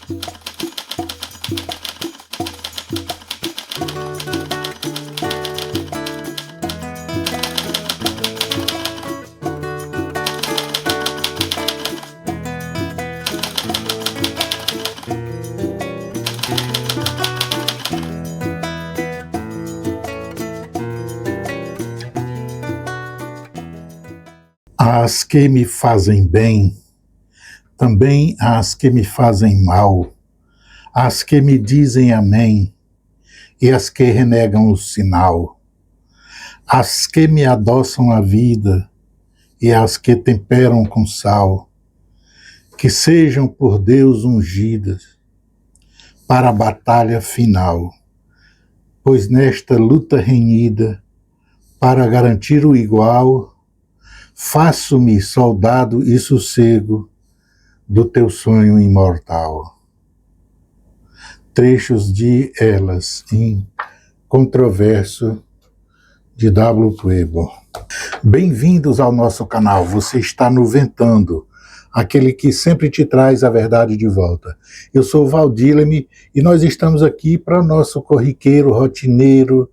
As que me fazem bem, também as que me fazem mal, as que me dizem amém, e as que renegam o sinal, as que me adoçam a vida, e as que temperam com sal, que sejam por Deus ungidas para a batalha final, pois nesta luta renhida, para garantir o igual, faço-me soldado e sossego do teu sonho imortal. Trechos de Elas, em Controverso, de W. Pueblo. Bem-vindos ao nosso canal. Você está no Ventando, aquele que sempre te traz a verdade de volta. Eu sou Valdileme e nós estamos aqui para o nosso corriqueiro, rotineiro,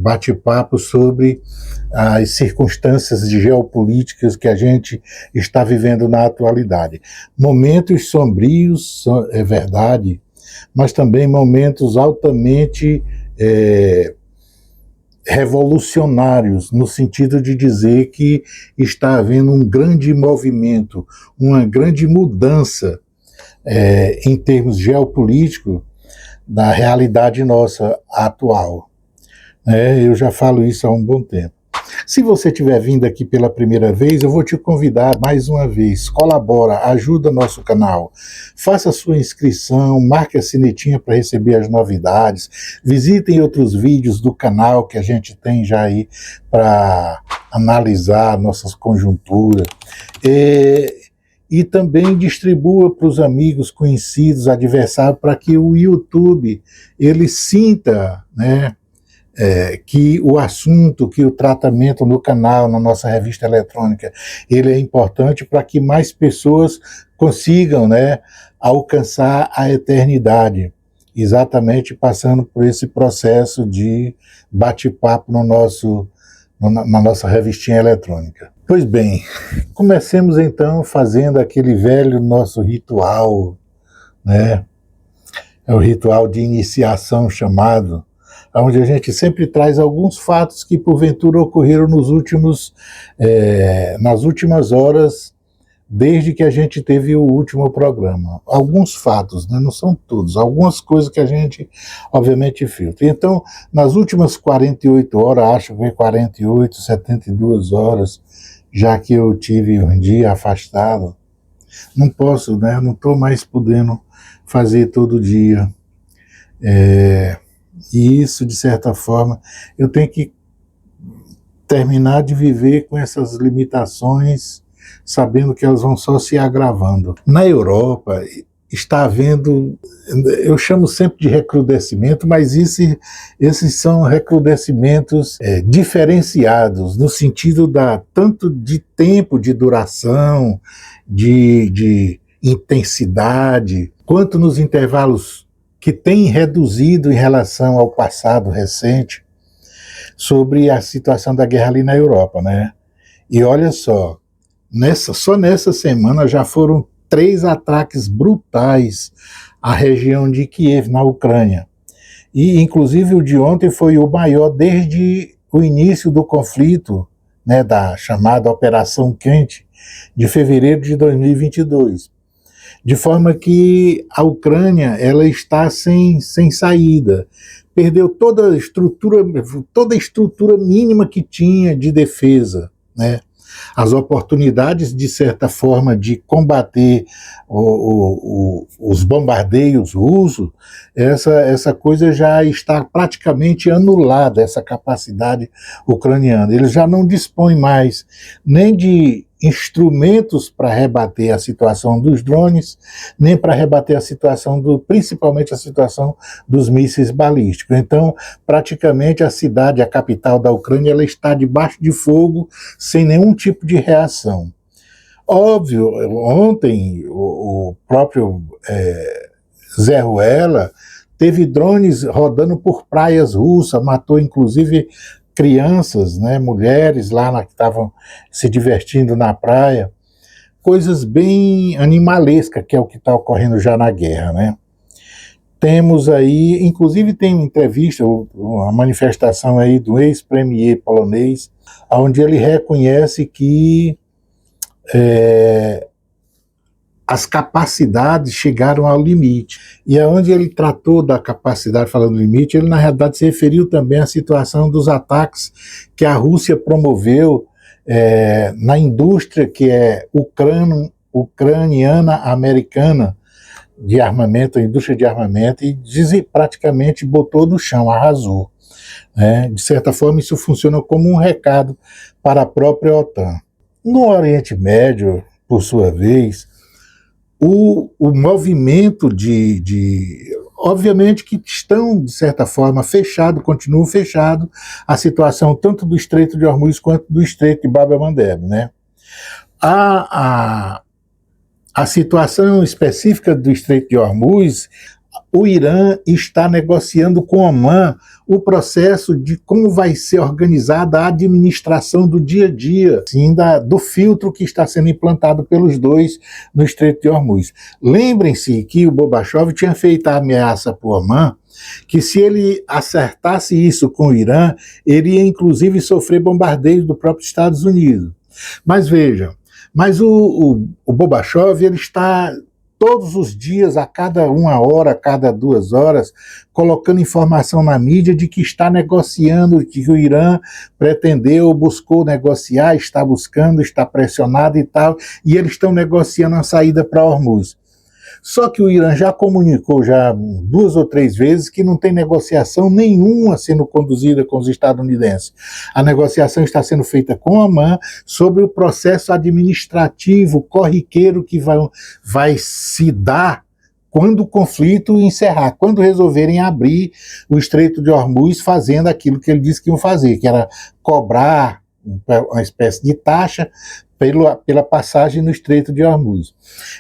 bate-papo sobre as circunstâncias geopolíticas que a gente está vivendo na atualidade. Momentos sombrios, é verdade, mas também momentos altamente revolucionários, no sentido de dizer que está havendo um grande movimento, uma grande mudança em termos geopolíticos da realidade nossa atual. Eu já falo isso há um bom tempo. Se você estiver vindo aqui pela primeira vez, eu vou te convidar mais uma vez. Colabora, ajuda nosso canal. Faça sua inscrição, marque a sinetinha para receber as novidades. Visitem outros vídeos do canal que a gente tem já aí para analisar nossas conjunturas. E também distribua para os amigos, conhecidos, adversários, para que o YouTube ele sinta, que o assunto, que o tratamento no canal, na nossa revista eletrônica, ele é importante para que mais pessoas consigam, alcançar a eternidade, exatamente passando por esse processo de bate-papo na nossa revistinha eletrônica. Pois bem, comecemos então fazendo aquele velho nosso ritual, É o ritual de iniciação chamado, onde a gente sempre traz alguns fatos que porventura ocorreram nas últimas horas, desde que a gente teve o último programa. Alguns fatos, não são todos, algumas coisas que a gente, obviamente, filtra. Então, nas últimas 48 horas, acho que foi 48, 72 horas, já que eu tive um dia afastado, não posso, não estou mais podendo fazer todo dia. E isso, de certa forma, eu tenho que terminar de viver com essas limitações, sabendo que elas vão só se agravando. Na Europa, está havendo, eu chamo sempre de recrudescimento, mas esses são recrudescimentos diferenciados, no sentido tanto de tempo de duração, de intensidade, quanto nos intervalos que tem reduzido em relação ao passado recente, sobre a situação da guerra ali na Europa, E olha só, só nessa semana já foram 3 ataques brutais à região de Kiev, na Ucrânia. E, inclusive, o de ontem foi o maior desde o início do conflito, da chamada Operação Quente, de fevereiro de 2022. De forma que a Ucrânia ela está sem saída. Perdeu toda a estrutura mínima que tinha de defesa, As oportunidades, de certa forma, de combater os bombardeios russos, essa coisa já está praticamente anulada, essa capacidade ucraniana. Eles já não dispõem mais nem de instrumentos para rebater a situação dos drones, nem para rebater a situação principalmente a situação dos mísseis balísticos. Então, praticamente a cidade, a capital da Ucrânia, ela está debaixo de fogo, sem nenhum tipo de reação. Óbvio, ontem o próprio Zé Ruela teve drones rodando por praias russas, matou inclusive crianças, né, mulheres lá que estavam se divertindo na praia. Coisas bem animalescas, que é o que está ocorrendo já na guerra, né? Temos aí, inclusive tem uma entrevista, uma manifestação aí do ex-premier polonês, onde ele reconhece que as capacidades chegaram ao limite. E aonde ele tratou da capacidade, falando limite, ele na realidade se referiu também à situação dos ataques que a Rússia promoveu na indústria que é ucraniana-americana de armamento, a indústria de armamento, e praticamente botou no chão, arrasou. De certa forma, isso funciona como um recado para a própria OTAN. No Oriente Médio, por sua vez, o movimento obviamente que estão, de certa forma, fechados, continuam fechados, a situação tanto do Estreito de Hormuz quanto do Estreito de Bab el-Mandeb, né? A situação específica do Estreito de Hormuz, o Irã está negociando com Omã o processo de como vai ser organizada a administração do dia a dia, assim, do filtro que está sendo implantado pelos dois no Estreito de Hormuz. Lembrem-se que o Gorbachev tinha feito a ameaça para o Omã, que se ele acertasse isso com o Irã, ele ia inclusive sofrer bombardeios do próprio Estados Unidos. Mas vejam, o Gorbachev, ele está todos os dias, a cada 1 hora, a cada 2 horas, colocando informação na mídia de que está negociando, que o Irã pretendeu, buscou negociar, está buscando, está pressionado e tal, e eles estão negociando a saída para Hormuz. Só que o Irã já comunicou 2 ou 3 vezes que não tem negociação nenhuma sendo conduzida com os estadunidenses. A negociação está sendo feita com Omã sobre o processo administrativo corriqueiro que vai se dar quando o conflito encerrar, quando resolverem abrir o Estreito de Hormuz, fazendo aquilo que ele disse que iam fazer, que era cobrar uma espécie de taxa pela passagem no Estreito de Hormuz.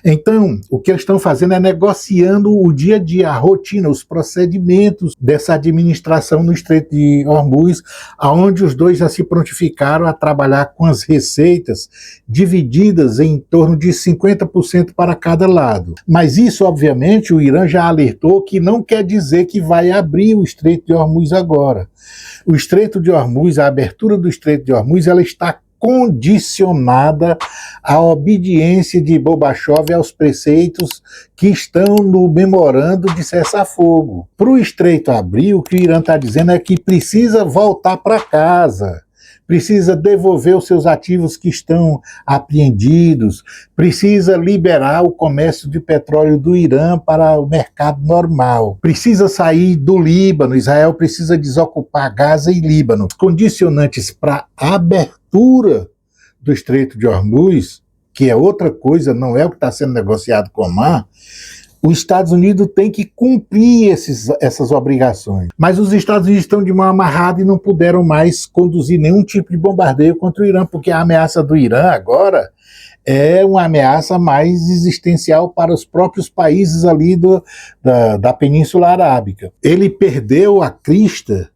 Então, o que eles estão fazendo é negociando o dia a dia, a rotina, os procedimentos dessa administração no Estreito de Hormuz, onde os dois já se prontificaram a trabalhar com as receitas divididas em torno de 50% para cada lado. Mas isso, obviamente, o Irã já alertou que não quer dizer que vai abrir o Estreito de Hormuz agora. O Estreito de Hormuz, a abertura do Estreito de Hormuz, ela está condicionada à obediência de Gorbachev aos preceitos que estão no memorando de cessar-fogo. Para o Estreito abrir, o que o Irã está dizendo é que precisa voltar para casa, precisa devolver os seus ativos que estão apreendidos, precisa liberar o comércio de petróleo do Irã para o mercado normal, precisa sair do Líbano, Israel precisa desocupar Gaza e Líbano. Condicionantes para abertura do Estreito de Hormuz, que é outra coisa, não é o que está sendo negociado com Omã, os Estados Unidos têm que cumprir essas obrigações. Mas os Estados Unidos estão de mão amarrada e não puderam mais conduzir nenhum tipo de bombardeio contra o Irã, porque a ameaça do Irã agora é uma ameaça mais existencial para os próprios países ali da Península Arábica. Ele perdeu a crista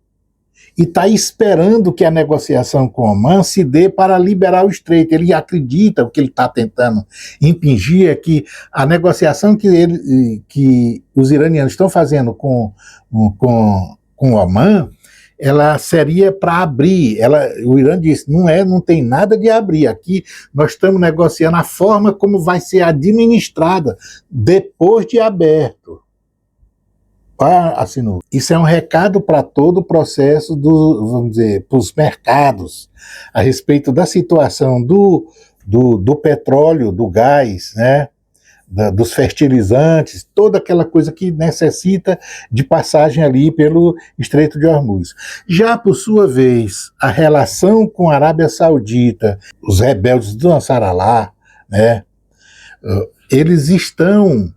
e está esperando que a negociação com Omã se dê para liberar o Estreito. Ele acredita, o que ele está tentando impingir é que a negociação que os iranianos estão fazendo com Omã, ela seria para abrir. O Irã disse, não tem nada de abrir. Aqui nós estamos negociando a forma como vai ser administrada depois de aberto. Assinou. Isso é um recado para todo o processo vamos dizer, para os mercados, a respeito da situação do petróleo, do gás, né, dos fertilizantes, toda aquela coisa que necessita de passagem ali pelo Estreito de Hormuz. Já, por sua vez, a relação com a Arábia Saudita, os rebeldes do Nasrallah, né, eles estão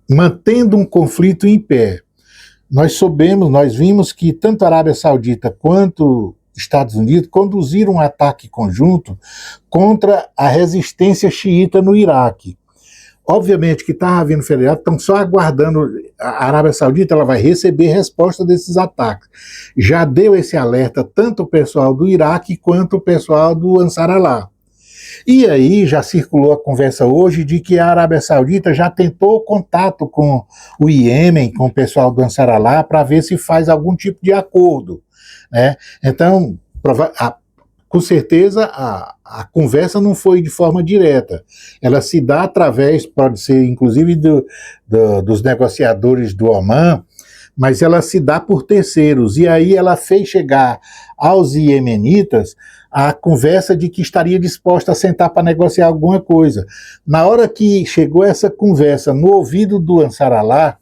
mantendo um conflito em pé. Nós vimos que tanto a Arábia Saudita quanto Estados Unidos conduziram um ataque conjunto contra a resistência xiita no Iraque. Obviamente que está havendo feriado, estão só aguardando. A Arábia Saudita ela vai receber resposta desses ataques. Já deu esse alerta tanto o pessoal do Iraque quanto o pessoal do Ansar Allah. E aí já circulou a conversa hoje de que a Arábia Saudita já tentou contato com o Iêmen, com o pessoal do Ansar Allah, para ver se faz algum tipo de acordo, né? Então, com certeza a conversa não foi de forma direta. Ela se dá através, pode ser inclusive dos negociadores do Omã, mas ela se dá por terceiros. E aí ela fez chegar aos iemenitas a conversa de que estaria disposta a sentar para negociar alguma coisa. Na hora que chegou essa conversa no ouvido do Ansar Allah,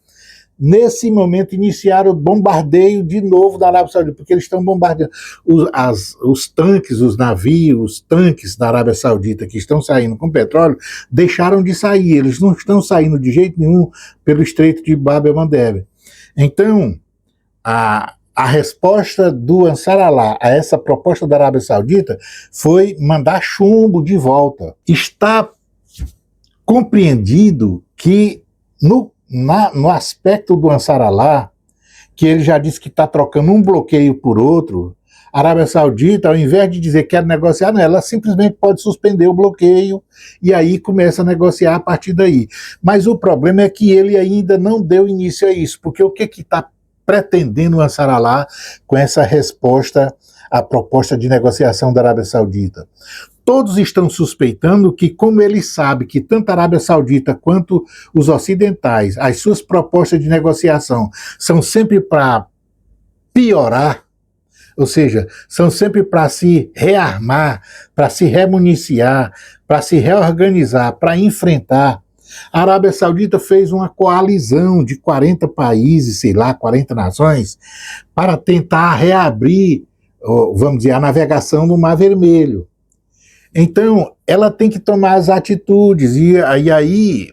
nesse momento iniciaram o bombardeio de novo da Arábia Saudita, porque eles estão bombardeando os tanques, os navios, os tanques da Arábia Saudita que estão saindo com petróleo, deixaram de sair, eles não estão saindo de jeito nenhum pelo Estreito de Bab el-Mandeb. Então, a resposta do Ansar Allah a essa proposta da Arábia Saudita foi mandar chumbo de volta. Está compreendido que no aspecto do Ansar Allah, que ele já disse que está trocando um bloqueio por outro, a Arábia Saudita, ao invés de dizer que quer negociar, não, ela simplesmente pode suspender o bloqueio e aí começa a negociar a partir daí. Mas o problema é que ele ainda não deu início a isso, porque o que está pretendendo o Ansar Allah com essa resposta à proposta de negociação da Arábia Saudita? Todos estão suspeitando que, como ele sabe que tanto a Arábia Saudita quanto os ocidentais, as suas propostas de negociação são sempre para piorar, ou seja, são sempre para se rearmar, para se remuniciar, para se reorganizar, para enfrentar. A Arábia Saudita fez uma coalizão de 40 países, sei lá, 40 nações, para tentar reabrir, vamos dizer, a navegação no Mar Vermelho. Então, ela tem que tomar as atitudes, e aí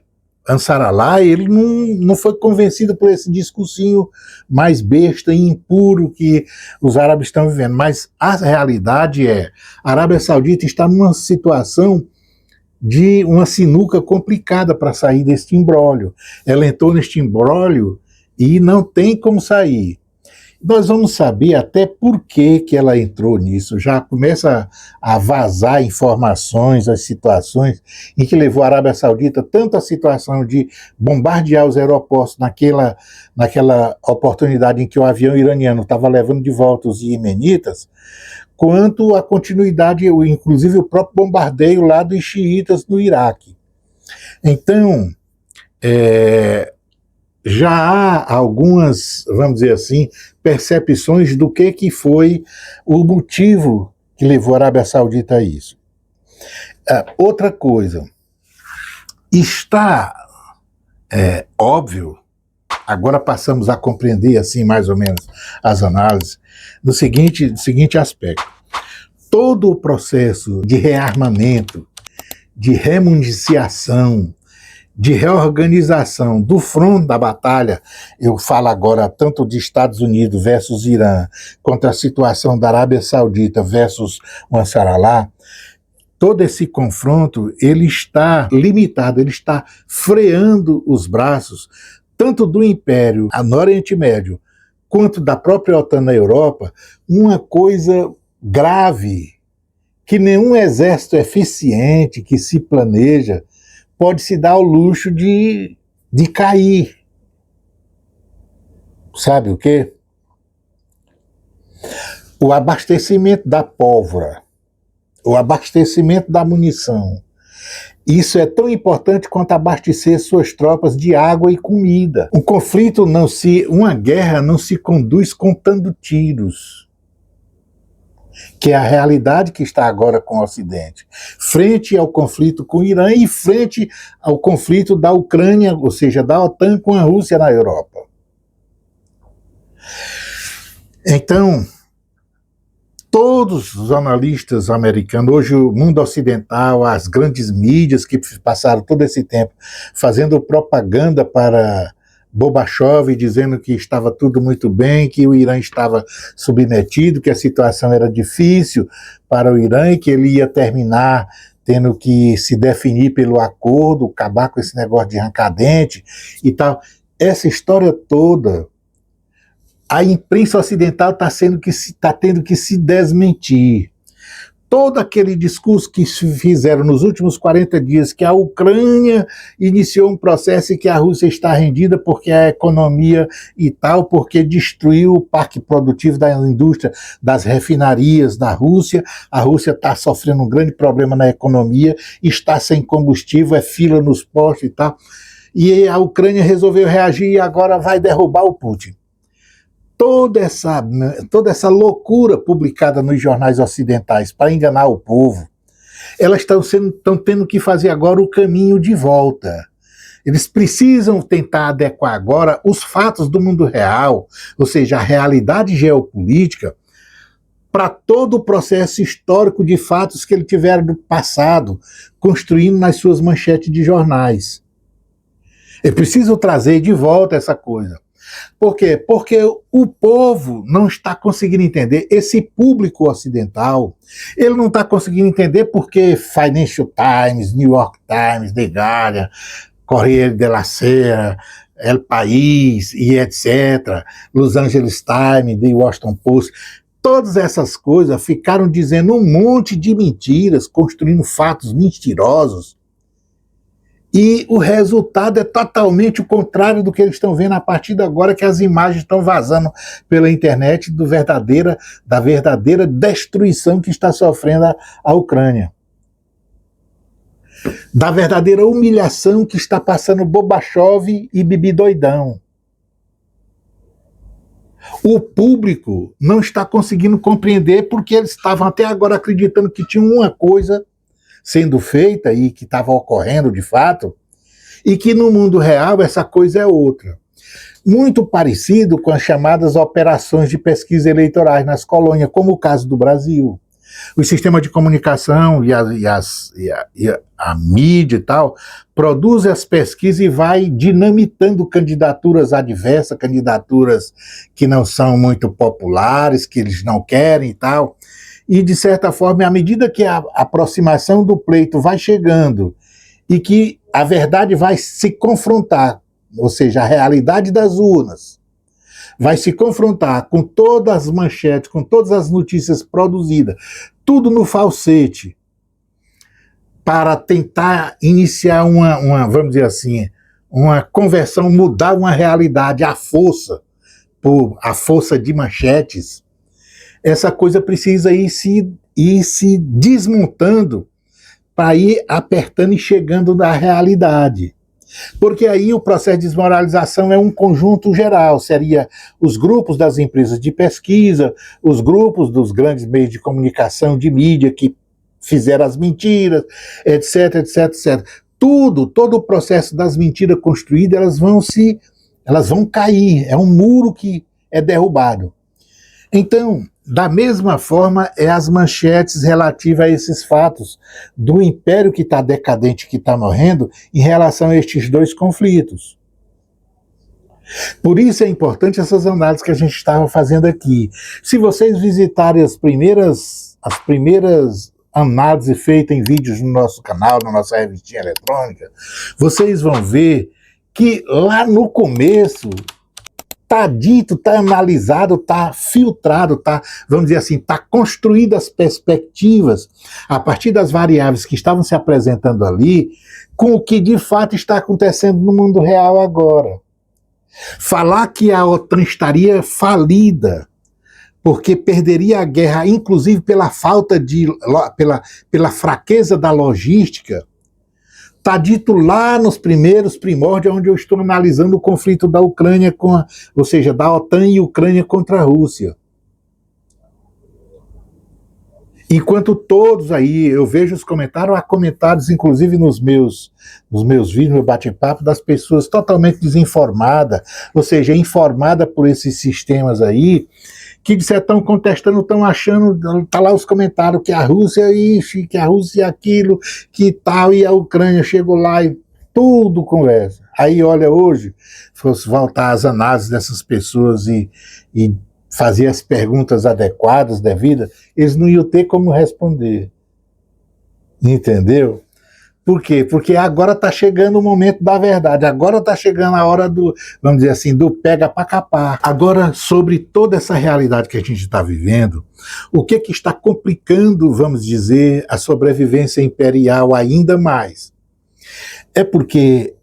Ansar Allah, ele não foi convencido por esse discursinho mais besta e impuro que os árabes estão vivendo, mas a realidade é, a Arábia Saudita está numa situação de uma sinuca complicada para sair deste imbróglio. Ela entrou neste imbróglio e não tem como sair. Nós vamos saber até por que ela entrou nisso. Já começa a vazar informações, as situações em que levou a Arábia Saudita tanto a situação de bombardear os aeroportos naquela oportunidade em que o avião iraniano estava levando de volta os iemenitas, quanto a continuidade, inclusive o próprio bombardeio lá dos xiitas no Iraque. Então, já há algumas, vamos dizer assim, percepções do que foi o motivo que levou a Arábia Saudita a isso. Outra coisa, está óbvio, agora passamos a compreender assim mais ou menos as análises, no seguinte aspecto. Todo o processo de rearmamento, de remuniciação, de reorganização do fronte da batalha, eu falo agora tanto de Estados Unidos versus Irã, quanto a situação da Arábia Saudita versus o Ansar Allah, todo esse confronto, ele está limitado, ele está freando os braços, tanto do Império no Oriente Médio, quanto da própria OTAN na Europa, uma coisa grave, que nenhum exército eficiente, que se planeja, pode se dar ao luxo de cair. Sabe o quê? O abastecimento da pólvora, o abastecimento da munição. Isso é tão importante quanto abastecer suas tropas de água e comida. Uma guerra não se conduz contando tiros, que é a realidade que está agora com o Ocidente, frente ao conflito com o Irã e frente ao conflito da Ucrânia, ou seja, da OTAN com a Rússia na Europa. Então, todos os analistas americanos, hoje o mundo ocidental, as grandes mídias que passaram todo esse tempo fazendo propaganda para Gorbachev dizendo que estava tudo muito bem, que o Irã estava submetido, que a situação era difícil para o Irã e que ele ia terminar tendo que se definir pelo acordo, acabar com esse negócio de arrancar-dente e tal. Essa história toda, a imprensa ocidental está tendo que se desmentir. Todo aquele discurso que fizeram nos últimos 40 dias, que a Ucrânia iniciou um processo e que a Rússia está rendida porque a economia e tal, porque destruiu o parque produtivo da indústria, das refinarias da Rússia, a Rússia está sofrendo um grande problema na economia, está sem combustível, é fila nos postos e tal, e a Ucrânia resolveu reagir e agora vai derrubar o Putin. Toda essa loucura publicada nos jornais ocidentais para enganar o povo, elas estão tendo que fazer agora o caminho de volta. Eles precisam tentar adequar agora os fatos do mundo real, ou seja, a realidade geopolítica, para todo o processo histórico de fatos que ele tiver do passado, construindo nas suas manchetes de jornais. É preciso trazer de volta essa coisa. Por quê? Porque o povo não está conseguindo entender, esse público ocidental, ele não está conseguindo entender porque Financial Times, New York Times, The Guardian, Corriere della Sera, El País e etc., Los Angeles Times, The Washington Post, todas essas coisas ficaram dizendo um monte de mentiras, construindo fatos mentirosos, e o resultado é totalmente o contrário do que eles estão vendo a partir de agora, que as imagens estão vazando pela internet da verdadeira destruição que está sofrendo a Ucrânia. Da verdadeira humilhação que está passando Gorbachev e Bibi Doidão. O público não está conseguindo compreender porque eles estavam até agora acreditando que tinha uma coisa sendo feita e que estava ocorrendo de fato, e que no mundo real essa coisa é outra. Muito parecido com as chamadas operações de pesquisa eleitorais nas colônias, como o caso do Brasil. O sistema de comunicação e a mídia e tal produz as pesquisas e vai dinamitando candidaturas adversas, candidaturas que não são muito populares, que eles não querem e tal. E, de certa forma, à medida que a aproximação do pleito vai chegando e que a verdade vai se confrontar, ou seja, a realidade das urnas, vai se confrontar com todas as manchetes, com todas as notícias produzidas, tudo no falsete, para tentar iniciar vamos dizer assim, uma conversão, mudar uma realidade à força, por a força de manchetes. Essa coisa precisa ir se desmontando para ir apertando e chegando na realidade. Porque aí o processo de desmoralização é um conjunto geral, seria os grupos das empresas de pesquisa, os grupos dos grandes meios de comunicação, de mídia que fizeram as mentiras, etc, etc, etc. Todo o processo das mentiras construídas, elas vão cair, é um muro que é derrubado. Então, da mesma forma, é as manchetes relativas a esses fatos do império que está decadente, que está morrendo, em relação a estes dois conflitos. Por isso é importante essas análises que a gente estava fazendo aqui. Se vocês visitarem as primeiras análises feitas em vídeos no nosso canal, na nossa revistinha eletrônica, vocês vão ver que lá no começo está dito, está analisado, está filtrado, vamos dizer assim, está construído as perspectivas a partir das variáveis que estavam se apresentando ali, com o que de fato está acontecendo no mundo real agora. Falar que a OTAN estaria falida, porque perderia a guerra, inclusive pela pela fraqueza da logística, está dito lá nos primeiros primórdios, onde eu estou analisando o conflito da Ucrânia, ou seja, da OTAN e Ucrânia contra a Rússia. Enquanto todos aí, eu vejo os comentários, há comentários, inclusive nos meus vídeos, no bate-papo, das pessoas totalmente desinformadas, ou seja, informada por esses sistemas aí, que estão contestando, estão achando, tá lá os comentários, que a Rússia é isso, que a Rússia é aquilo, que tal, e a Ucrânia chegou lá e tudo conversa. Aí olha hoje, se fosse voltar às análises dessas pessoas e fazer as perguntas adequadas, devidas, eles não iam ter como responder. Entendeu? Por quê? Porque agora está chegando o momento da verdade, agora está chegando a hora do, vamos dizer assim, do pega para capar. Agora, sobre toda essa realidade que a gente está vivendo, o que está complicando, vamos dizer, a sobrevivência imperial ainda mais? É porque,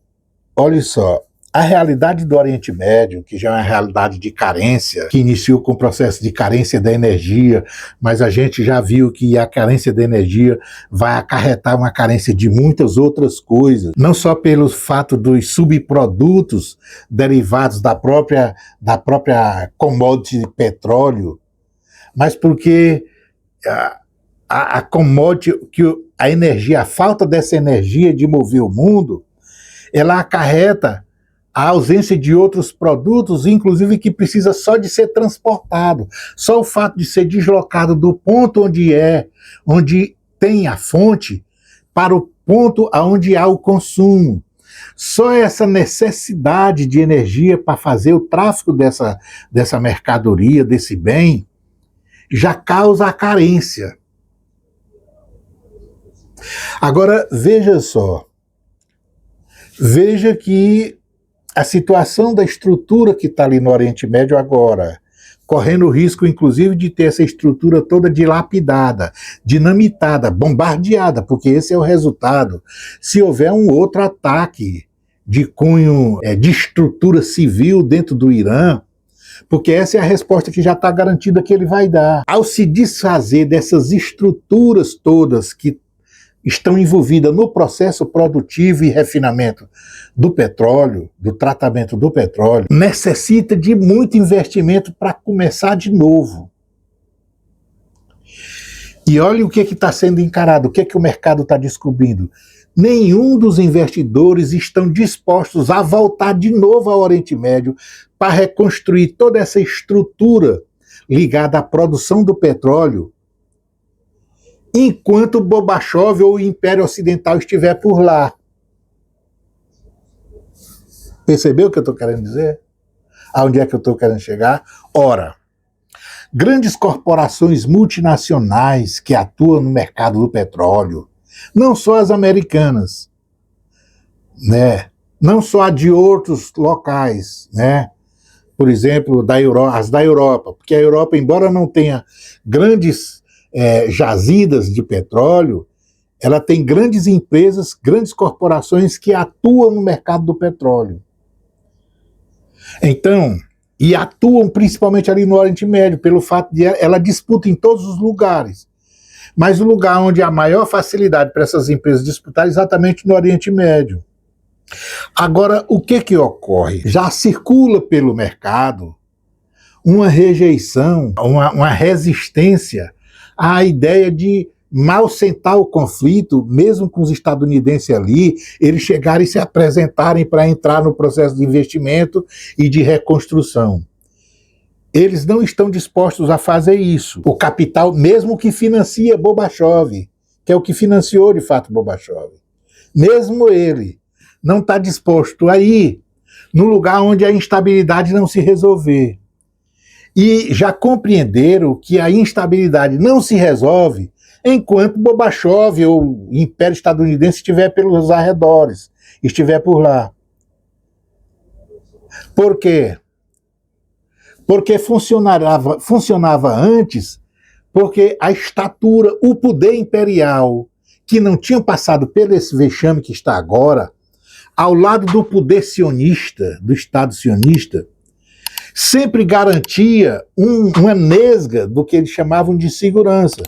olha só, a realidade do Oriente Médio, que já é uma realidade de carência, que iniciou com o processo de carência da energia, mas a gente já viu que a carência da energia vai acarretar uma carência de muitas outras coisas, não só pelo fato dos subprodutos derivados da própria commodity de petróleo, mas porque a commodity, a energia, a falta dessa energia de mover o mundo, ela acarreta a ausência de outros produtos, inclusive que precisa só de ser transportado. Só o fato de ser deslocado do ponto onde tem a fonte, para o ponto onde há o consumo. Só essa necessidade de energia para fazer o tráfico dessa mercadoria, desse bem, já causa a carência. Agora, veja só. Veja que a situação da estrutura que está ali no Oriente Médio agora, correndo o risco, inclusive, de ter essa estrutura toda dilapidada, dinamitada, bombardeada, porque esse é o resultado. Se houver um outro ataque de cunho de estrutura civil dentro do Irã, porque essa é a resposta que já está garantida que ele vai dar. Ao se desfazer dessas estruturas todas que estão envolvidas no processo produtivo e refinamento do petróleo, do tratamento do petróleo, necessita de muito investimento para começar de novo. E olha o que está sendo encarado, o que o mercado está descobrindo. Nenhum dos investidores estão dispostos a voltar de novo ao Oriente Médio para reconstruir toda essa estrutura ligada à produção do petróleo, enquanto Gorbachev ou o Império Ocidental estiver por lá. Percebeu o que eu estou querendo dizer? Aonde é que eu estou querendo chegar? Ora, grandes corporações multinacionais que atuam no mercado do petróleo, não só as americanas, né? Não só a de outros locais, né? Por exemplo, as da Europa, porque a Europa, embora não tenha grandes jazidas de petróleo, ela tem grandes empresas, grandes corporações que atuam no mercado do petróleo. Então, e atuam principalmente ali no Oriente Médio, pelo fato de ela disputa em todos os lugares. Mas o lugar onde há maior facilidade para essas empresas disputar é exatamente no Oriente Médio. Agora, o que ocorre? Já circula pelo mercado uma rejeição, uma resistência à ideia de mal sentar o conflito, mesmo com os estadunidenses ali, eles chegarem e se apresentarem para entrar no processo de investimento e de reconstrução. Eles não estão dispostos a fazer isso. O capital, mesmo que financia Gorbachev, que é o que financiou de fato Gorbachev, mesmo ele não está disposto a ir no lugar onde a instabilidade não se resolver. E já compreenderam que a instabilidade não se resolve enquanto Gorbachev ou o Império Estadunidense estiver pelos arredores, estiver por lá. Por quê? Porque funcionava antes, porque a estatura, o poder imperial, que não tinha passado pelo esse vexame que está agora, ao lado do poder sionista, do Estado sionista, sempre garantia uma nesga do que eles chamavam de segurança.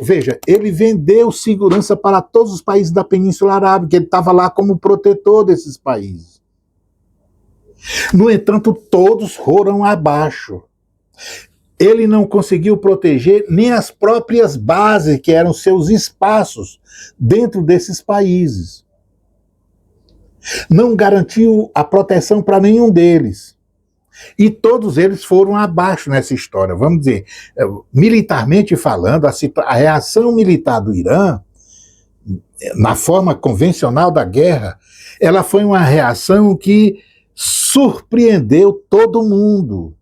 Veja, ele vendeu segurança para todos os países da Península Arábica, ele estava lá como protetor desses países. No entanto, todos foram abaixo. Ele não conseguiu proteger nem as próprias bases, que eram seus espaços dentro desses países. Não garantiu a proteção para nenhum deles. E todos eles foram abaixo nessa história. Vamos dizer, militarmente falando, a reação militar do Irã, na forma convencional da guerra, ela foi uma reação que surpreendeu todo mundo.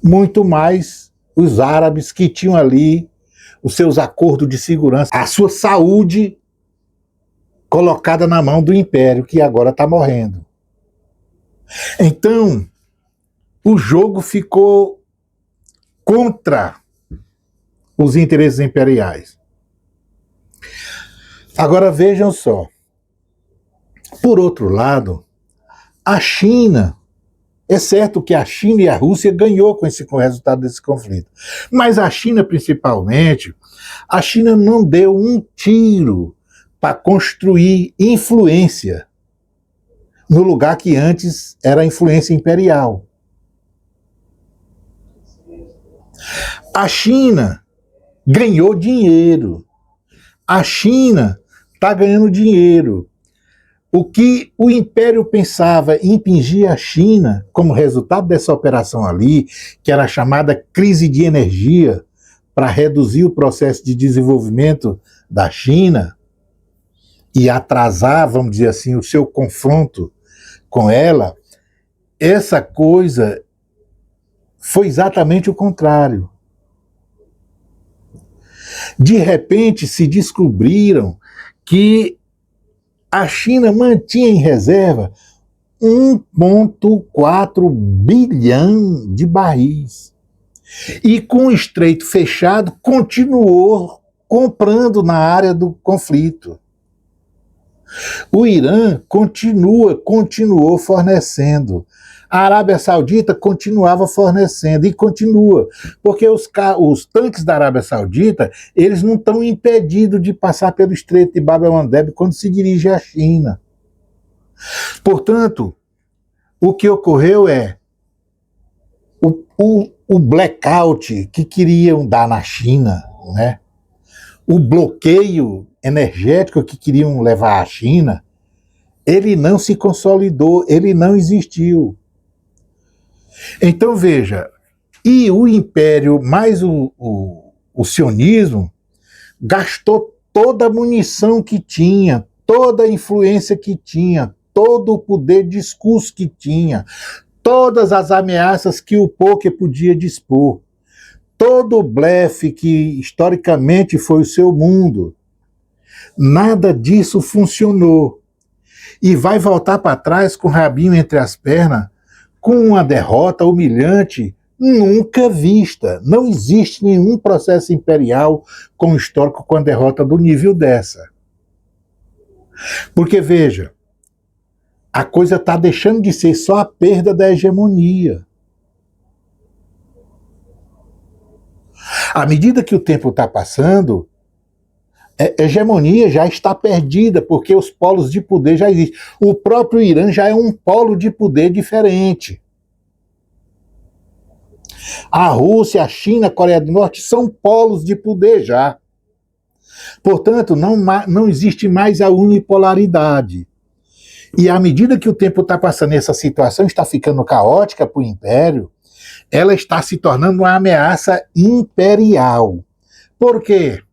Muito mais os árabes que tinham ali os seus acordos de segurança, a sua saúde colocada na mão do império, que agora está morrendo. Então, o jogo ficou contra os interesses imperiais. Agora vejam só. Por outro lado, a China, é certo que a China e a Rússia ganhou com o resultado desse conflito, mas a China principalmente, a China não deu um tiro para construir influência no lugar que antes era influência imperial. A China ganhou dinheiro. A China está ganhando dinheiro. O que o Império pensava em impingir à China, como resultado dessa operação ali, que era a chamada crise de energia, para reduzir o processo de desenvolvimento da China e atrasar, vamos dizer assim, o seu confronto com ela, essa coisa foi exatamente o contrário. De repente se descobriram que a China mantinha em reserva 1,4 bilhão de barris. E com o estreito fechado, continuou comprando na área do conflito. O Irã continuou fornecendo. A Arábia Saudita continuava fornecendo e continua, porque os tanques da Arábia Saudita, eles não estão impedidos de passar pelo Estreito de Bab el-Mandeb quando se dirige à China. Portanto, o que ocorreu é o blackout que queriam dar na China, né? O bloqueio energético que queriam levar à China, ele não se consolidou, ele não existiu. Então veja, e o império mais o sionismo gastou toda a munição que tinha, toda a influência que tinha, todo o poder de discurso que tinha, todas as ameaças que o poker podia dispor, todo o blefe que historicamente foi o seu mundo. Nada disso funcionou. E vai voltar para trás com o rabinho entre as pernas, com uma derrota humilhante nunca vista. Não existe nenhum processo imperial com histórico com a derrota do nível dessa. Porque, veja, a coisa está deixando de ser só a perda da hegemonia. À medida que o tempo está passando, a hegemonia já está perdida, porque os polos de poder já existem. O próprio Irã já é um polo de poder diferente. A Rússia, a China, a Coreia do Norte são polos de poder já. Portanto, não existe mais a unipolaridade. E à medida que o tempo está passando, essa situação está ficando caótica para o Império, ela está se tornando uma ameaça imperial. Por quê?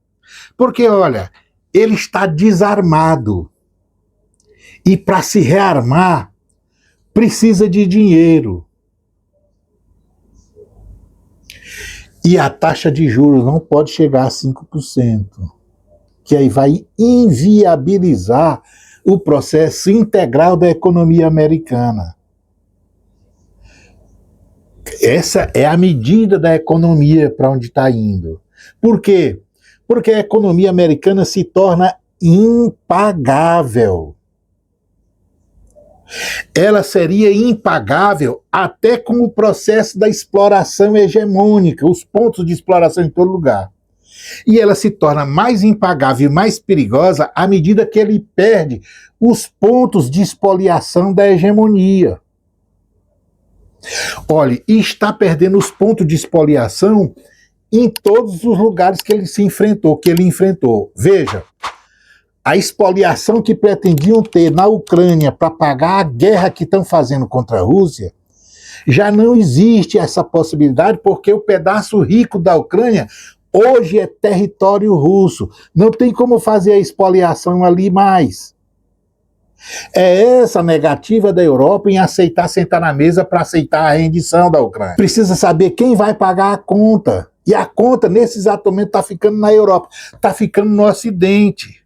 Porque, olha, ele está desarmado. E para se rearmar, precisa de dinheiro. E a taxa de juros não pode chegar a 5%, que aí vai inviabilizar o processo integral da economia americana. Essa é a medida da economia para onde está indo. Por quê? Porque a economia americana se torna impagável. Ela seria impagável até com o processo da exploração hegemônica, os pontos de exploração em todo lugar. E ela se torna mais impagável e mais perigosa à medida que ele perde os pontos de expoliação da hegemonia. Olhe, e está perdendo os pontos de expoliação em todos os lugares que ele enfrentou. Veja, a expoliação que pretendiam ter na Ucrânia para pagar a guerra que estão fazendo contra a Rússia, já não existe essa possibilidade, porque o pedaço rico da Ucrânia hoje é território russo. Não tem como fazer a expoliação ali mais. É essa negativa da Europa em aceitar sentar na mesa para aceitar a rendição da Ucrânia. Precisa saber quem vai pagar a conta. E a conta, nesse exato momento, está ficando na Europa, está ficando no Ocidente.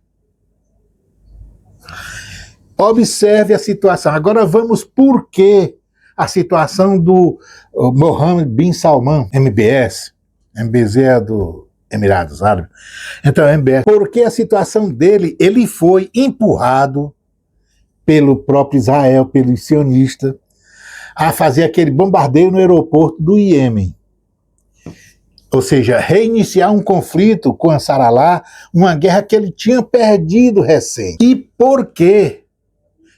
Observe a situação. Agora vamos por que a situação do Mohammed bin Salman, MBS. MBZ é do Emirados Árabes. Então, MBS. Porque a situação dele, ele foi empurrado pelo próprio Israel, pelo sionista, a fazer aquele bombardeio no aeroporto do Iêmen. Ou seja, reiniciar um conflito com Ansarallah, uma guerra que ele tinha perdido recém. E por quê?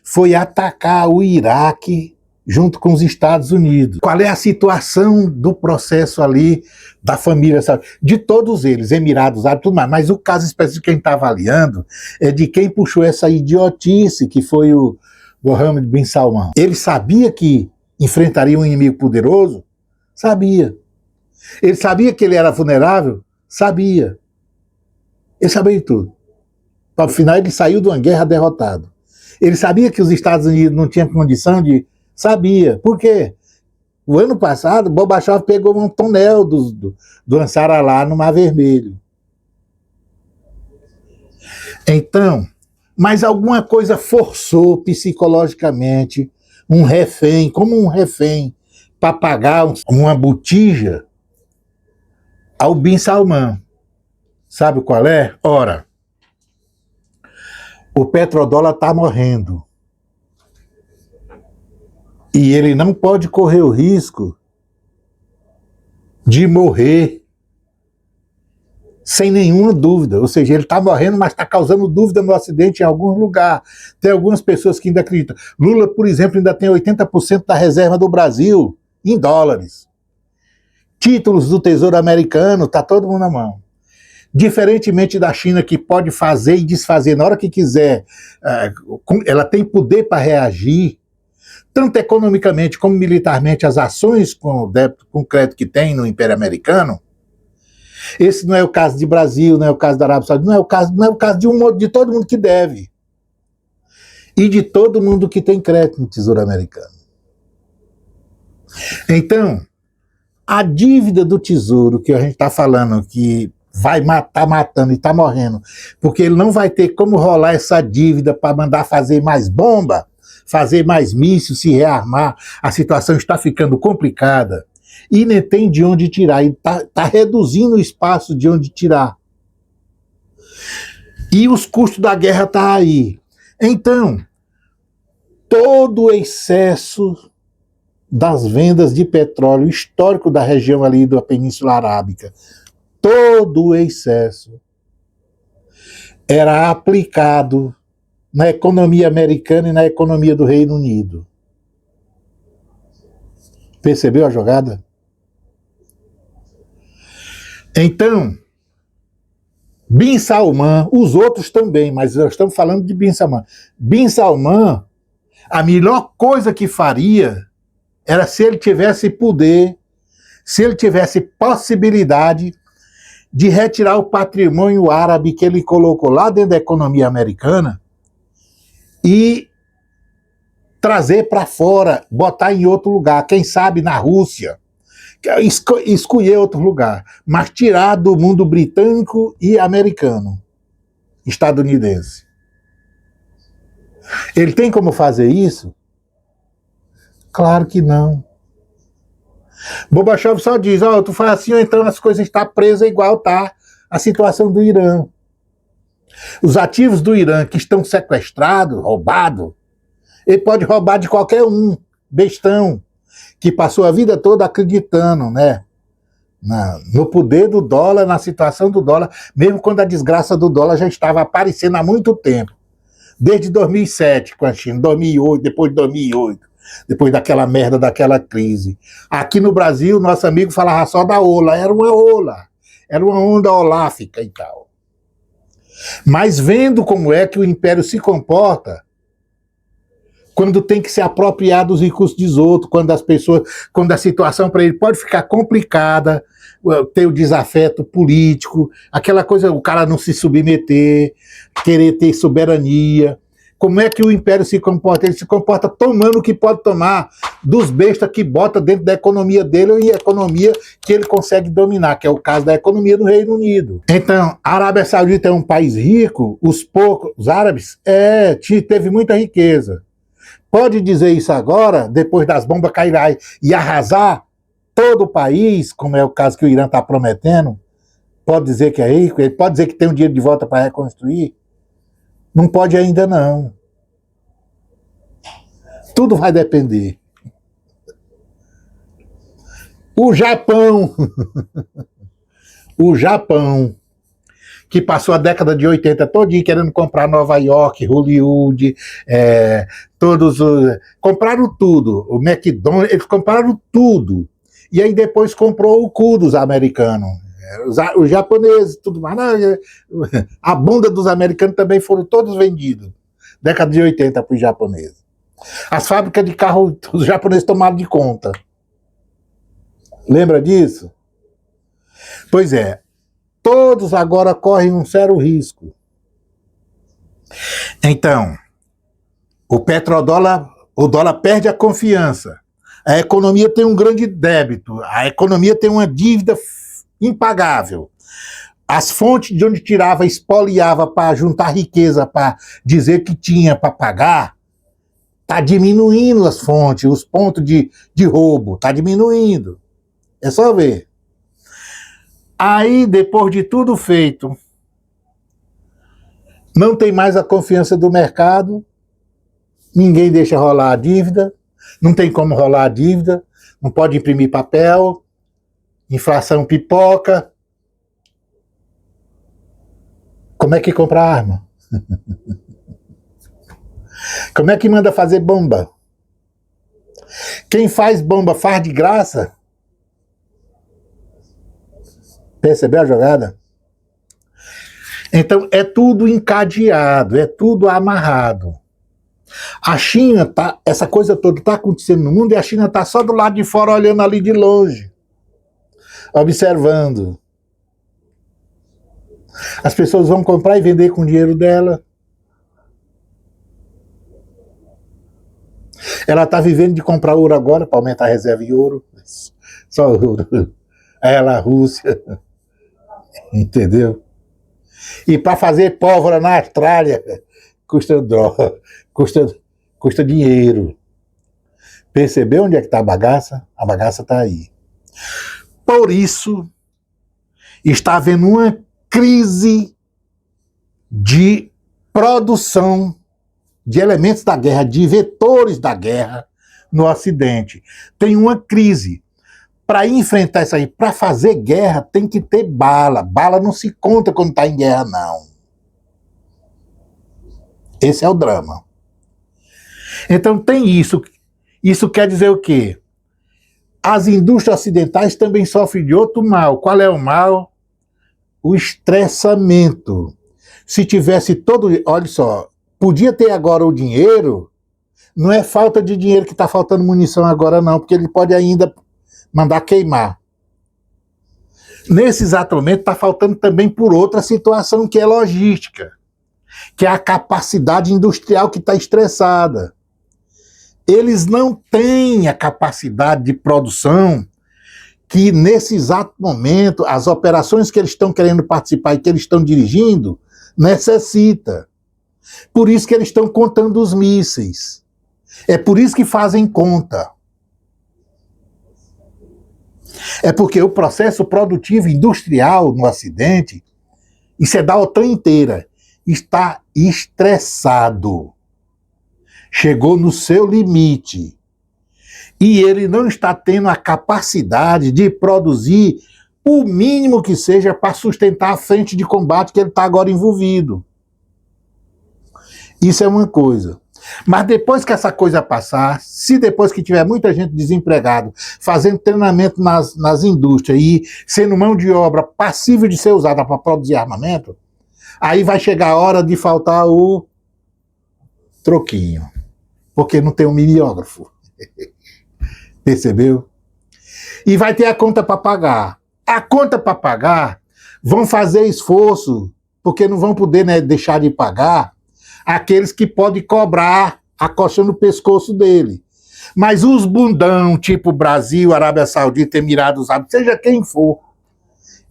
Foi atacar o Iraque junto com os Estados Unidos. Qual é a situação do processo ali da família, sabe? De todos eles, Emirados Árabes, tudo mais. Mas o caso específico que a gente está avaliando é de quem puxou essa idiotice, que foi o Mohammed bin Salman. Ele sabia que enfrentaria um inimigo poderoso? Sabia. Ele sabia que ele era vulnerável? Sabia. Ele sabia de tudo. Para o final ele saiu de uma guerra derrotado. Ele sabia que os Estados Unidos não tinham condição de... Sabia. Por quê? O ano passado, Gorbachev pegou um tonel do Ansarallah no Mar Vermelho. Então, mas alguma coisa forçou psicologicamente um refém, como um refém, para pagar uma botija ao Bin Salman. Sabe qual é? Ora, o petrodólar está morrendo. E ele não pode correr o risco de morrer sem nenhuma dúvida. Ou seja, ele está morrendo, mas está causando dúvida no Ocidente em algum lugar. Tem algumas pessoas que ainda acreditam. Lula, por exemplo, ainda tem 80% da reserva do Brasil em dólares. Títulos do Tesouro Americano, está todo mundo na mão. Diferentemente da China, que pode fazer e desfazer na hora que quiser, ela tem poder para reagir, tanto economicamente como militarmente, as ações com o débito, com o crédito que tem no Império Americano. Esse não é o caso de Brasil, não é o caso da Arábia Saudita, não é o caso de todo mundo que deve. E de todo mundo que tem crédito no Tesouro Americano. Então, a dívida do Tesouro, que a gente está falando, que vai tá matando e está morrendo, porque ele não vai ter como rolar essa dívida para mandar fazer mais bomba, fazer mais mísseis, se rearmar, a situação está ficando complicada e nem tem de onde tirar, e está reduzindo o espaço de onde tirar. E os custos da guerra estão aí. Então, todo o excesso das vendas de petróleo histórico da região ali da Península Arábica, todo o excesso era aplicado na economia americana e na economia do Reino Unido. Percebeu a jogada? Então, Bin Salman, os outros também, mas nós estamos falando de Bin Salman. Bin Salman, a melhor coisa que faria era se ele tivesse poder, se ele tivesse possibilidade de retirar o patrimônio árabe que ele colocou lá dentro da economia americana e trazer para fora, botar em outro lugar, quem sabe na Rússia, escolher outro lugar, mas tirar do mundo britânico e americano, estadunidense. Ele tem como fazer isso? Claro que não. Gorbachev só diz, tu faz assim, então as coisas estão presas igual tá a situação do Irã. Os ativos do Irã que estão sequestrados, roubados, ele pode roubar de qualquer um, bestão, que passou a vida toda acreditando, né, no poder do dólar, na situação do dólar, mesmo quando a desgraça do dólar já estava aparecendo há muito tempo. Desde 2007 com a China, 2008, depois de 2008, depois daquela merda, daquela crise. Aqui no Brasil, nosso amigo falava só da ola, era uma ola, era uma onda oláfica e tal. Mas vendo como é que o império se comporta, quando tem que se apropriar dos recursos dos outros, quando a situação para ele pode ficar complicada, ter o desafeto político, aquela coisa, o cara não se submeter, querer ter soberania, Como é que o império se comporta? Ele se comporta tomando o que pode tomar dos bestas que bota dentro da economia dele e a economia que ele consegue dominar, que é o caso da economia do Reino Unido. Então, a Arábia Saudita é um país rico, os árabes, teve muita riqueza. Pode dizer isso agora, depois das bombas cair lá e arrasar todo o país, como é o caso que o Irã está prometendo? Pode dizer que é rico? Ele pode dizer que tem um dinheiro de volta para reconstruir? Não pode ainda não. Tudo vai depender. O Japão, que passou a década de 80 todinha querendo comprar Nova York, Hollywood, compraram tudo. O McDonald's, eles compraram tudo. E aí depois comprou o cu dos americanos. Os japoneses, tudo mais. A bunda dos americanos também foram todos vendidos. Década de 80 para os japoneses. As fábricas de carro, os japoneses tomaram de conta. Lembra disso? Pois é. Todos agora correm um sério risco. Então, o petrodólar, o dólar perde a confiança. A economia tem um grande débito. A economia tem uma dívida impagável. As fontes de onde tirava, espoliava para juntar riqueza, para dizer que tinha para pagar, está diminuindo as fontes, os pontos de roubo, está diminuindo. É só ver. Aí, depois de tudo feito, não tem mais a confiança do mercado, ninguém deixa rolar a dívida, não tem como rolar a dívida, não pode imprimir papel, inflação pipoca. Como é que compra arma? Como é que manda fazer bomba? Quem faz bomba faz de graça? Percebeu a jogada? Então, é tudo encadeado, é tudo amarrado. A China, essa coisa toda está acontecendo no mundo e a China está só do lado de fora, olhando ali de longe, observando. As pessoas vão comprar e vender com o dinheiro dela. Ela está vivendo de comprar ouro agora para aumentar a reserva de ouro. Só ouro. Ela, a Rússia. Entendeu? E para fazer pólvora na Austrália custa droga, custa dinheiro. Percebeu onde é que está a bagaça? A bagaça está aí. Por isso, está havendo uma crise de produção de elementos da guerra, de vetores da guerra no Ocidente. Tem uma crise. Para enfrentar isso aí, para fazer guerra, tem que ter bala. Bala não se conta quando está em guerra, não. Esse é o drama. Então tem isso. Isso quer dizer o quê? As indústrias ocidentais também sofrem de outro mal. Qual é o mal? O estressamento. Se tivesse todo... Olha só, podia ter agora o dinheiro, não é falta de dinheiro que está faltando munição agora não, porque ele pode ainda mandar queimar. Nesse exato momento está faltando também por outra situação que é logística, que é a capacidade industrial que está estressada. Eles não têm a capacidade de produção que nesse exato momento as operações que eles estão querendo participar e que eles estão dirigindo necessita. Por isso que eles estão contando os mísseis. É por isso que fazem conta. É porque o processo produtivo industrial no Ocidente, isso é da OTAN inteira, está estressado. Chegou no seu limite. E ele não está tendo a capacidade de produzir o mínimo que seja para sustentar a frente de combate que ele está agora envolvido. Isso é uma coisa. Mas depois que essa coisa passar, se depois que tiver muita gente desempregada, fazendo treinamento nas indústrias e sendo mão de obra passível de ser usada para produzir armamento, aí vai chegar a hora de faltar o troquinho. Porque não tem um mimeógrafo. Percebeu? E vai ter a conta para pagar. A conta para pagar, vão fazer esforço, porque não vão poder, né, deixar de pagar. aqueles que podem cobrar a coxa no pescoço dele. Mas os bundão, tipo Brasil, Arábia Saudita, Emirados Árabes, seja quem for,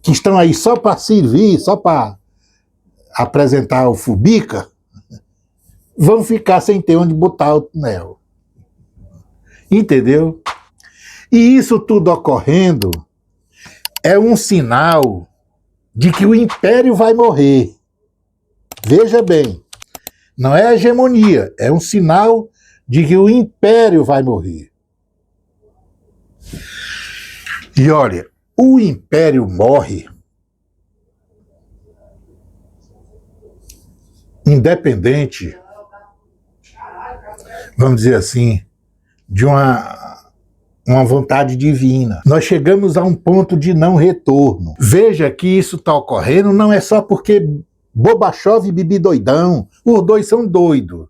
que estão aí só para servir, só para apresentar o Fubica, vão ficar sem ter onde botar o túnel. Entendeu? E isso tudo ocorrendo é um sinal de que o império vai morrer. Veja bem, não é hegemonia, é um sinal de que o império vai morrer. E olha, o império morre independente, vamos dizer assim, de uma vontade divina. Nós chegamos a um ponto de não retorno. Veja que isso está ocorrendo não é só porque Gorbachev e Bibi Doidão, os dois são doidos,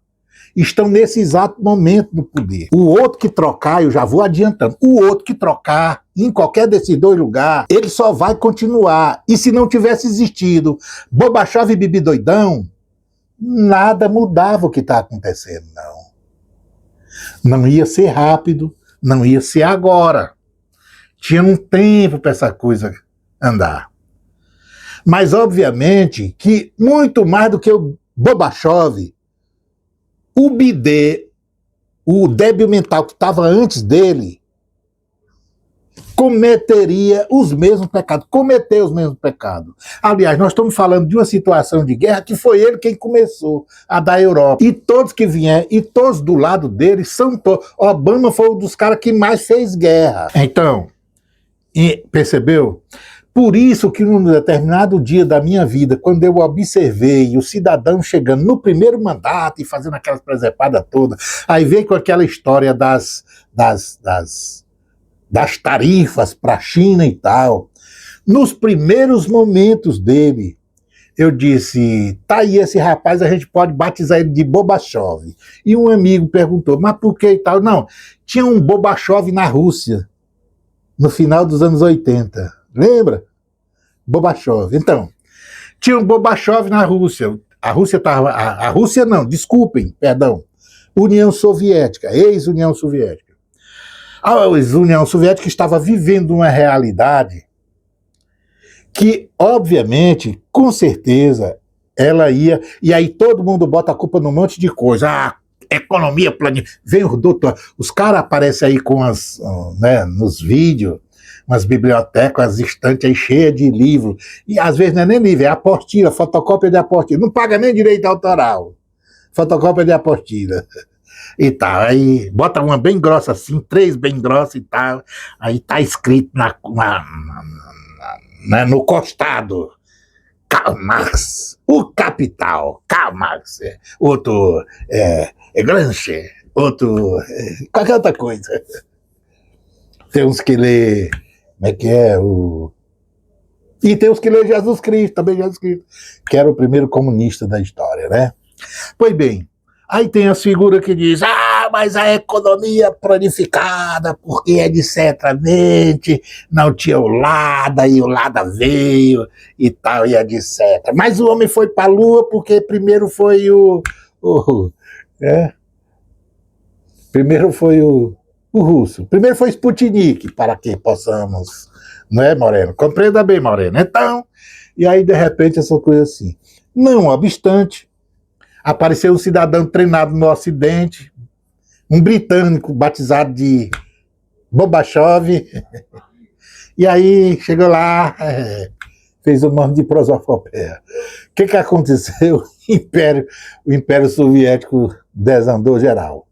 estão nesse exato momento no poder. O outro que trocar, eu já vou adiantando, o outro que trocar em qualquer desses dois lugares, ele só vai continuar. E se não tivesse existido Gorbachev e Bibi Doidão, nada mudava o que está acontecendo, não. Não ia ser rápido, não ia ser agora. Tinha um tempo para essa coisa andar. Mas, obviamente, que muito mais do que o Gorbachev, o Bidê, o débil mental que estava antes dele, cometeria os mesmos pecados, cometeu os mesmos pecados. Aliás, nós estamos falando de uma situação de guerra que foi ele quem começou a da Europa. E todos que vieram, e todos do lado dele, são todos. Obama foi um dos caras que mais fez guerra. Então, percebeu? Por isso que num determinado dia da minha vida, quando eu observei o cidadão chegando no primeiro mandato e fazendo aquelas presepadas todas, aí veio com aquela história das tarifas para a China e tal. Nos primeiros momentos dele, eu disse, tá aí esse rapaz, a gente pode batizar ele de Gorbachev. E um amigo perguntou, mas por que e tal? Não, tinha um Gorbachev na Rússia, no final dos anos 80. Lembra? Gorbachev. Então, tinha um Gorbachev na Rússia. A Rússia estava... A Rússia não, desculpem, perdão. União Soviética, ex-União Soviética. A ex-União Soviética estava vivendo uma realidade que, obviamente, com certeza, ela ia... E aí todo mundo bota a culpa num monte de coisa. Ah, economia planificada. Vem o doutor... Os caras aparecem aí com as... né, nos vídeos, umas bibliotecas, umas estantes aí cheias de livros. E às vezes não é nem livro, é apostila, fotocópia de apostila. Não paga nem direito autoral. Fotocópia de apostila. E tal. Aí bota uma bem grossa assim, 3 bem grossas e tal. Aí tá escrito no costado: Karl Marx, o Capital. Karl Marx. Outro Gramsci. Outro. Qualquer outra coisa. Tem uns que lê. Como é que é? E tem uns que lê Jesus Cristo, também Jesus Cristo, que era o primeiro comunista da história, né? Pois bem, aí tem as figuras que dizem, mas a economia planificada, porque etc. Não tinha o Lada, e o Lada veio, e tal, e etc. Mas o homem foi para a Lua porque primeiro foi primeiro foi o russo. Primeiro foi Sputnik, para que possamos, não é, Moreno? Compreenda bem, Moreno. Então, e aí de repente essa coisa assim. Não obstante, apareceu um cidadão treinado no Ocidente, um britânico batizado de Gorbachev, e aí chegou lá, fez o nome de prosopopeia. O que aconteceu? O Império Soviético desandou geral.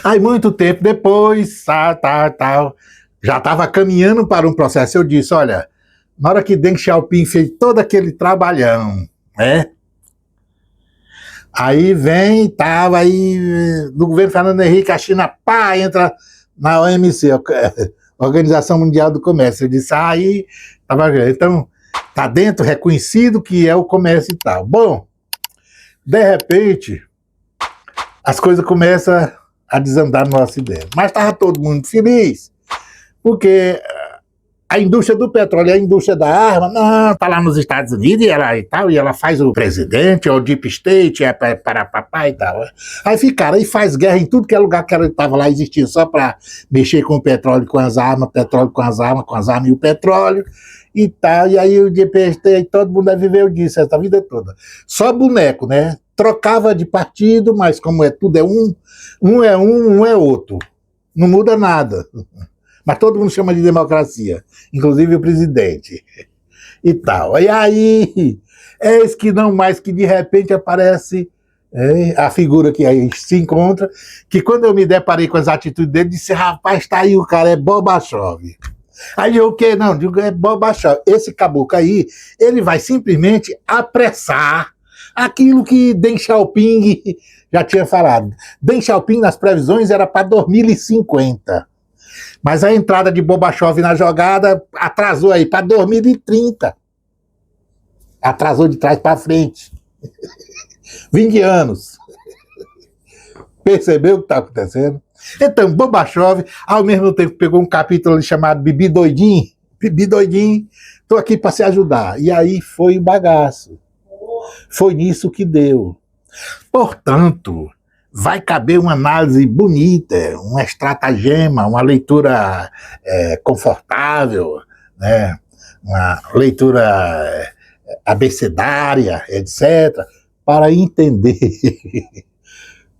Aí, muito tempo depois, tal, já estava caminhando para um processo. Eu disse, olha, na hora que Deng Xiaoping fez todo aquele trabalhão, né? Aí vem, tava aí, no governo Fernando Henrique, a China, entra na OMC, Organização Mundial do Comércio. Eu disse, aí, então, tá dentro, reconhecido que é o comércio e tal. Bom, de repente, as coisas começam a desandar no Ocidente. Mas estava todo mundo feliz, porque a indústria do petróleo e a indústria da arma, não, tá lá nos Estados Unidos e ela faz o presidente, é o Deep State, é para papai e tal. Aí ficaram, aí faz guerra em tudo que é lugar que ela estava lá, existia só para mexer com o petróleo, com as armas, petróleo com as armas e o petróleo e tal. E aí o Deep State, todo mundo viveu disso essa vida toda. Só boneco, né? Trocava de partido, mas como tudo é um é outro. Não muda nada. Mas todo mundo chama de democracia, inclusive o presidente e tal. E aí, eis que não mais que de repente aparece a figura que aí se encontra, que quando eu me deparei com as atitudes dele, disse, rapaz, tá aí o cara, é Gorbachev. Aí eu, o quê? Não, digo, é Gorbachev. Esse caboclo aí, ele vai simplesmente apressar aquilo que Deng Xiaoping já tinha falado. Deng Xiaoping, nas previsões, era para 2050. Mas a entrada de Gorbachev na jogada atrasou aí para 2030. Atrasou de trás para frente. 20 anos. Percebeu o que está acontecendo? Então, Gorbachev, ao mesmo tempo, pegou um capítulo chamado Bibi Doidinho. Bibi Doidinho, estou aqui para se ajudar. E aí foi o bagaço. Foi nisso que deu. Portanto, vai caber uma análise bonita, uma estratagema, uma leitura confortável, né? Uma leitura abecedária, etc., para entender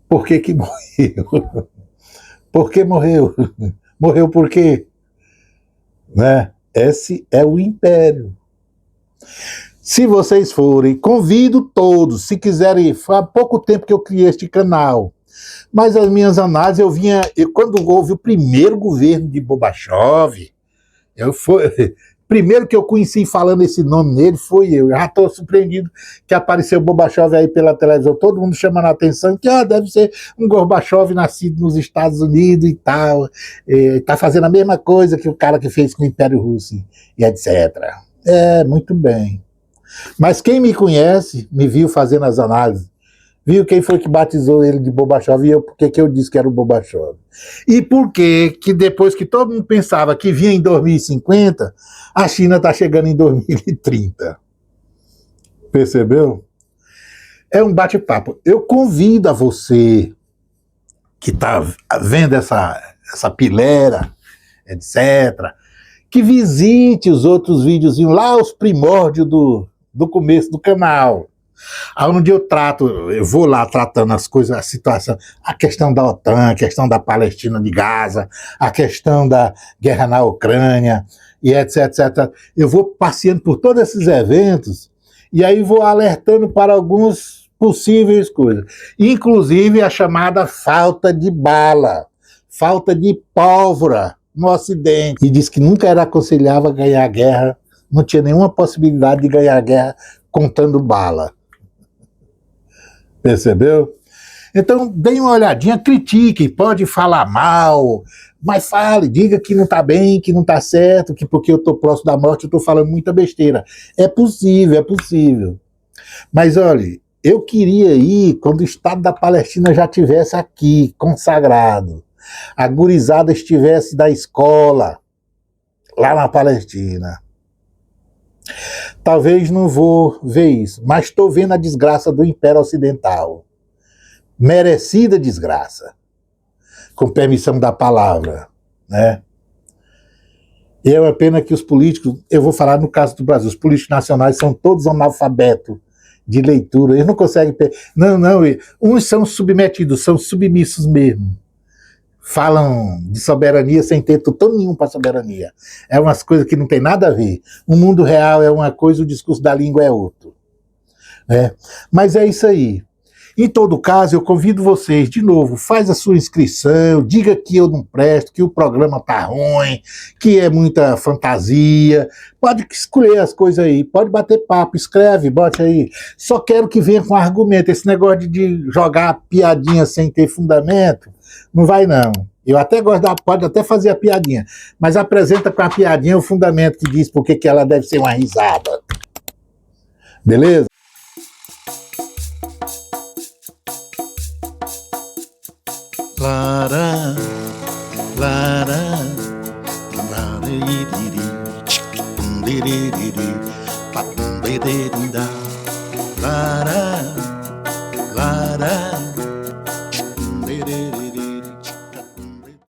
por que morreu. Por que morreu? Morreu por quê? Né? Esse é o império. Se vocês forem, convido todos, se quiserem, foi há pouco tempo que eu criei este canal, mas as minhas análises, quando houve o primeiro governo de Gorbachev, primeiro que eu conheci falando esse nome nele foi eu já estou surpreendido que apareceu Gorbachev aí pela televisão, todo mundo chamando a atenção que deve ser um Gorbachev nascido nos Estados Unidos e tal, está fazendo a mesma coisa que o cara que fez com o Império Russo e etc. Muito bem. Mas quem me conhece, me viu fazendo as análises, viu quem foi que batizou ele de Gorbachev e por que eu disse que era o Gorbachev. E por que depois que todo mundo pensava que vinha em 2050, a China está chegando em 2030. Percebeu? É um bate-papo. Eu convido a você que está vendo essa pilera, etc., que visite os outros vídeos, lá os primórdios do começo do canal, onde eu vou lá tratando as coisas, a situação, a questão da OTAN, a questão da Palestina de Gaza, a questão da guerra na Ucrânia, e etc, etc. Eu vou passeando por todos esses eventos, e aí vou alertando para alguns possíveis coisas, inclusive a chamada falta de bala, falta de pólvora no Ocidente, e diz que nunca era aconselhável ganhar a guerra, não tinha nenhuma possibilidade de ganhar a guerra contando bala. Percebeu? Então, dê uma olhadinha, critique, pode falar mal, mas fale, diga que não está bem, que não está certo, que porque eu estou próximo da morte eu estou falando muita besteira. É possível, é possível. Mas, olha, eu queria ir quando o Estado da Palestina já estivesse aqui, consagrado. A gurizada estivesse da escola, lá na Palestina. Talvez não vou ver isso, mas estou vendo a desgraça do Império Ocidental. Merecida desgraça. Com permissão da palavra, né? E é uma pena que os políticos, eu vou falar no caso do Brasil, os políticos nacionais são todos analfabetos de leitura, eles não conseguem... Não, uns são submetidos, são submissos mesmo. Falam de soberania sem ter tutano nenhum para soberania. É umas coisas que não tem nada a ver. O mundo real é uma coisa, o discurso da língua é outro. Né? Mas é isso aí. Em todo caso, eu convido vocês, de novo, faz a sua inscrição, diga que eu não presto, que o programa tá ruim, que é muita fantasia, pode escolher as coisas aí, pode bater papo, escreve, bote aí. Só quero que venha com argumento, esse negócio de jogar piadinha sem ter fundamento, não vai não. Eu até gosto, pode até fazer a piadinha, mas apresenta com a piadinha o fundamento que diz por que ela deve ser uma risada. Beleza? Lara, lara, lara, liriri, patum, bederinda, lara,